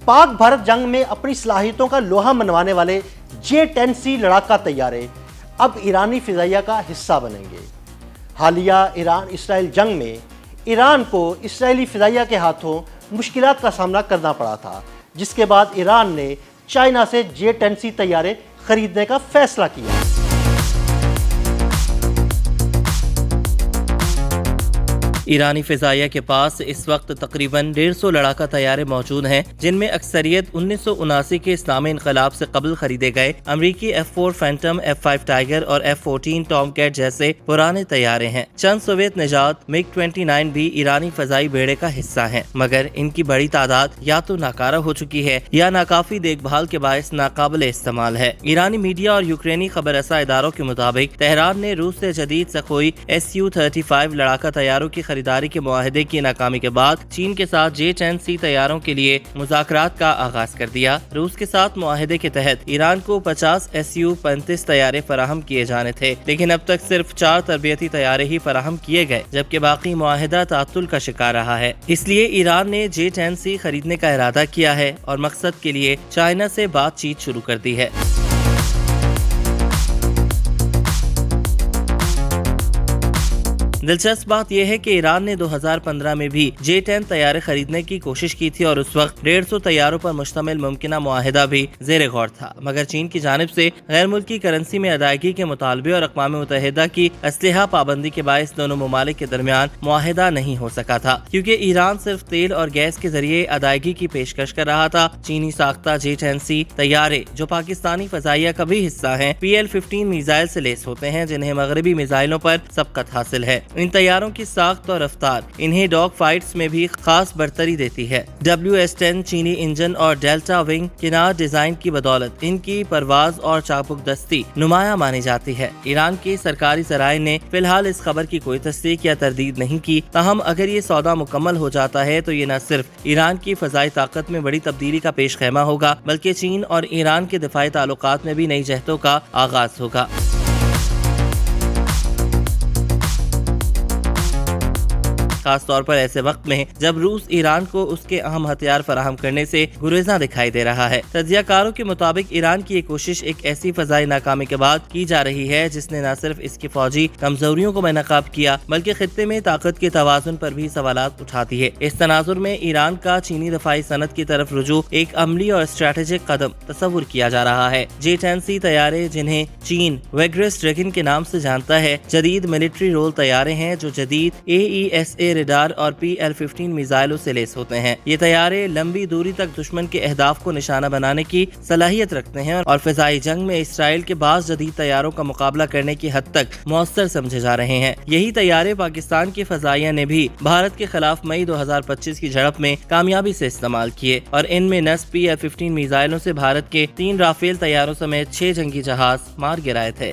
पाक भारत जंग में अपनी सलाहियतों का लोहा मनवाने वाले J-10C लड़ाका तैयारे अब ईरानी फिजाइया का हिस्सा बनेंगे। हालिया ईरान इसराइल जंग में ईरान को इसराइली फिजाइया के हाथों मुश्किलात का सामना करना पड़ा था, जिसके बाद ईरान ने चाइना से J-10C तैयारे खरीदने का फैसला किया। ईरानी फिजाइया के पास इस वक्त तकरीबन 150 लड़ाका तैयारे मौजूद हैं, जिनमें अक्सरियत 1979 के इस्लामी इनकलाब से कबल खरीदे गए अमरीकी F-4 फैंटम, F-5 टाइगर और F-14 टॉमकैट जैसे पुराने तैयारे हैं। चंद सोवियत निजात MiG-29 भी ईरानी फजाई बेड़े का हिस्सा हैं, मगर इनकी बड़ी तादाद या तो नाकारा हो चुकी है या नाकाफी देखभाल के बायस नाकाबिल इस्तेमाल है। ईरानी मीडिया और यूक्रेनी खबररसा इदारों के मुताबिक तेहरान ने रूस से जदीद सखोई Su-35 लड़ाका तैयारों की खरीदारी के मुआहदे की नाकामी के बाद चीन के साथ J-10C तैयारों के लिए मुज़ाकरात का आगाज कर दिया। रूस के साथ मुआहदे के तहत ईरान को 50 Su-35 तैयारे फराहम किए जाने थे, लेकिन अब तक सिर्फ 4 तरबियती तैयारे ही फराहम किए गए, जबकि बाकी मुआहदा तातुल का शिकार रहा है। इसलिए ईरान ने J-10C खरीदने का इरादा किया है और मकसद के लिए चाइना से बातचीत शुरू कर दी है। दिलचस्प बात यह है कि ईरान ने 2015 में भी J-10 तैयारे खरीदने की कोशिश की थी और उस वक्त 150 तैयारों पर मुश्तमिल मुमकिना मुआहिदा भी ज़ेरे गौर था, मगर चीन की जानिब से गैर मुल्की करेंसी में अदायगी के मुतालबे और अक़वाम मुत्तहिदा की असलहा पाबंदी के बायस दोनों ममालिक के दरमियान मुआहिदा नहीं हो सका था, क्योंकि ईरान सिर्फ तेल और गैस के जरिए अदायगी की पेशकश कर रहा था। चीनी साख्ता J-10C तैयारे, जो पाकिस्तानी फजाइया का भी हिस्सा है, PL-15 मिसाइल से लेस होते हैं, जिन्हें मगरबी मिसाइलों पर सबकत हासिल है। इन तैयारों की साख्त और रफ्तार इन्हें डॉग फाइट्स में भी खास बरतरी देती है। WS-10 चीनी इंजन और डेल्टा विंग किनार डिजाइन की बदौलत इनकी परवाज और चाबुक दस्ती नुमाया मानी जाती है। ईरान की सरकारी ज़राए ने फिलहाल इस खबर की कोई तस्दीक या तरदीद नहीं की, ताहम अगर ये सौदा मुकम्मल हो जाता है तो ये न सिर्फ ईरान की फजाई ताकत में बड़ी तब्दीली का पेश खैमा होगा, बल्कि चीन और ईरान के दिफाई ताल्लुकात में भी नई जहतों का आगाज होगा। खास तौर पर ऐसे वक्त में जब रूस ईरान को उसके अहम हथियार फराहम करने से गुरेज़ां दिखाई दे रहा है। तज्ज़ियाकारों के मुताबिक ईरान की ये कोशिश एक ऐसी फजाई नाकामी के बाद की जा रही है जिसने न सिर्फ इसकी फौजी कमजोरियों को बेनकाब किया, बल्कि खित्ते में ताकत के तवाज़ुन पर भी सवालात उठाती है। इस तनाजुर में ईरान का चीनी दफाई सनत की तरफ रुजू एक अमली और स्ट्रेटेजिक कदम तस्वुर किया जा रहा है। J-10C तैयारे, जिन्हें चीन वेग्रस ड्रैगन के नाम से जानता है, जदीद मिलिट्री रोल तैयारे हैं जो जदीद AESA रेडार और PL-15 मिसाइलों से लेस होते हैं। ये तैयारे लंबी दूरी तक दुश्मन के अहदाफ को निशाना बनाने की सलाहियत रखते हैं और फिजाई जंग में इसराइल के बाज़ जदीद तैयारों का मुकाबला करने की हद तक मौसर समझे जा रहे हैं। यही तैयारे पाकिस्तान की फजाइया ने भी भारत के खिलाफ मई 2025 की झड़प में कामयाबी से इस्तेमाल किए और इनमें नस्ब PL-15 मिसाइलों से भारत के 3 राफेल तैयारों समेत 6 जंगी जहाज मार गिराए थे।